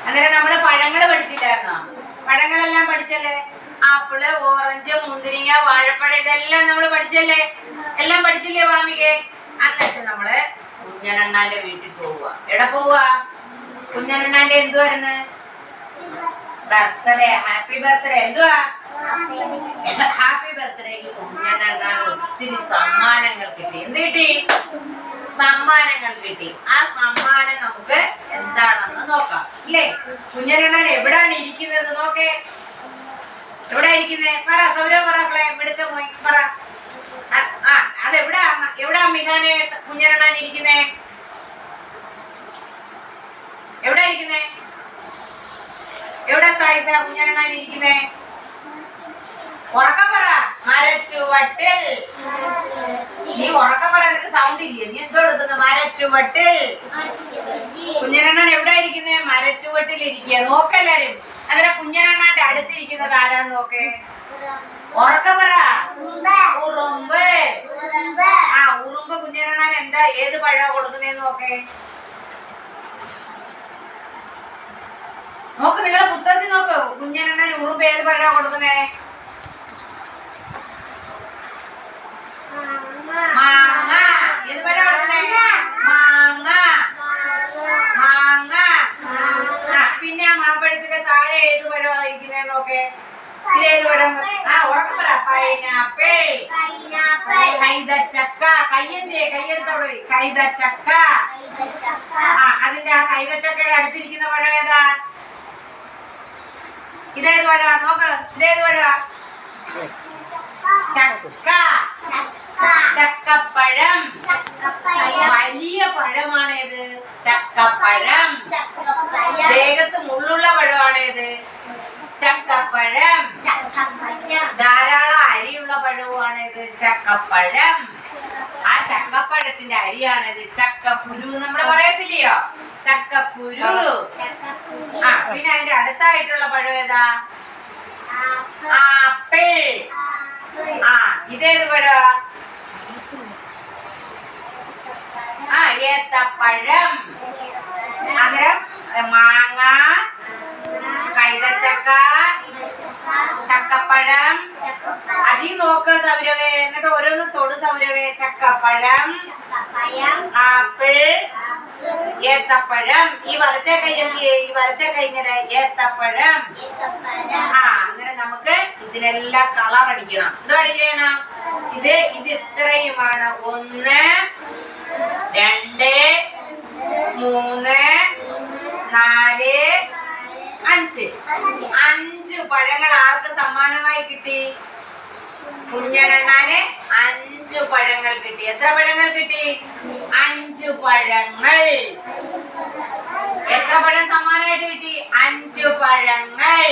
അന്നേരം നമ്മള് പഴങ്ങള് പഠിച്ചില്ലായിരുന്നോ? പഴങ്ങളെല്ലാം പഠിച്ചല്ലേ? Apple, orange, മുന്തിരിങ്ങ, വാഴപ്പഴം ഇതെല്ലാം നമ്മള് പഠിച്ചല്ലേ? എല്ലാം പഠിച്ചില്ലേ വാമികെ? എന്നിട്ട് നമ്മള് കുഞ്ഞനണ്ണാന്റെ വീട്ടിൽ പോവുക. എവിടെ പോവുക? കുഞ്ഞനണ്ണാന്റെ എന്തുവായിരുന്നു? ബർത്ത്ഡേ. Happy birthday. എന്തുവാ? ഹാപ്പി ബർത്ത്ഡേക്ക് കുഞ്ഞനണ്ണാൻ ഒത്തിരി സമ്മാനങ്ങൾ കിട്ടി. എന്ത് കിട്ടി? സമ്മാനങ്ങൾ കിട്ടി. ആ സമ്മാനം നമുക്ക് എന്താണെന്ന് നോക്കാം ഇല്ലേ? കുഞ്ഞനണ്ണാൻ എവിടാണ് ഇരിക്കുന്നത് നോക്കേ. എവിടാ ഇരിക്കുന്നേ? പറ സൗരവ്, പറ ഇവിടുത്തെ പോയി പറ. അതെവിടാ? എവിടാ മികാനെ കുഞ്ഞനണ്ണാൻ ഇരിക്കുന്നേ? എവിടാ ഇരിക്കുന്നേ? എവിടെ സായിസ കുഞ്ഞനണ്ണാൻ ഇരിക്കുന്നേ? ഉറക്കം പറ. മരച്ചുവട്ടിൽ. നീ ഉറക്കം പറ, നിനക്ക് സൗണ്ട് ഇല്ലേ? നീ എന്തോ എടുക്കുന്നു? മരച്ചുവട്ടിൽ. കുഞ്ഞനണ്ണൻ എവിടെ ഇരിക്കുന്നേ? മരച്ചുവട്ടിൽ ഇരിക്കുക. നോക്കെല്ലാരും. അങ്ങനെ കുഞ്ഞനണ്ണാന്റെ അടുത്തിരിക്കുന്നത് ആരാന്ന് നോക്കേ. ഉറക്കം പറ. ഉറുമ്പ്. ഉറുമ്പ് കുഞ്ഞനണ്ണാൻ എന്താ ഏത് പഴ കൊടുക്കുന്നേന്ന് നോക്കേ. നോക്ക്, നിങ്ങളെ പുസ്തകത്തിൽ നോക്ക്. കുഞ്ഞനണ്ണൻ ഉറുമ്പ് ഏത് പഴ കൊടുക്കുന്നേ? മാങ്ങ. ഏത് പഴ കൊടുക്കുന്നേ? മാങ്ങ. മാങ്ങ. പിന്നെ ആ മാമ്പഴത്തിന്റെ താഴെ ഏത് പഴമാണ് ഇരിക്കുന്നേ നോക്കേ. ഇതേത് പഴം? ഉറക്കം പറ. പൈനാപ്പിൾ. കൈതച്ചക്ക. കയ്യെടുത്തോളൂ. കൈതച്ചക്ക. അതിന്റെ ആ കൈതച്ചക്കയുടെ അടുത്തിരിക്കുന്ന പഴം ഏതാ? ഇതേത് പഴ നോക്ക്. ഇതേത് പഴ? ചക്ക. ചക്കപ്പഴം. വലിയ പഴമാണേത്? ചക്കപ്പഴം. ദേഹത്ത് മുള്ളുള്ള പഴമാണേത്? ചക്കപ്പഴം. ധാരാളം അരിയുള്ള പഴവുമാണേത്? ചക്കപ്പഴം. ആ ചക്കപ്പഴത്തിന്റെ അരിയാണേത്? ചക്കക്കുരു. നമ്മള് പറയത്തില്ലയോ ചക്കക്കുരു. പിന്നെ അതിന്റെ അടുത്തായിട്ടുള്ള പഴം ഏതാ? ആപ്പിൾ. ഇതേത് പഴ? ഏത്തപ്പഴം. അന്നേരം മാങ്ങ, കൈതച്ചക്ക, ചക്കപ്പഴം. അതിൽ നോക്ക് സൗരവേ. എന്നിട്ട് ഓരോന്ന് തൊട് സൗരവേ. ചക്കപ്പഴം, ആപ്പിൾ, ഏത്തപ്പഴം. ഈ വലത്തെ കൈ എന്തിയേ? ഈ വലത്തെ കൈ ഇങ്ങനെ ഏത്തപ്പഴം. അങ്ങനെ നമുക്ക് ഇതിനെല്ലാം കളർ അടിക്കണം. എന്തോ അടിക്കണം? ഇത് ഇത്രയുമാണ്. 1 2 3 4 5. 5 പഴങ്ങൾ ആർക്ക് സമ്മാനമായി കിട്ടി? കുഞ്ഞനണ്ണാന് 5 പഴങ്ങൾ കിട്ടി. എത്ര പഴങ്ങൾ കിട്ടി? 5 പഴങ്ങൾ. എത്ര പഴം സമ്മാനമായിട്ട് കിട്ടി? 5 പഴങ്ങൾ.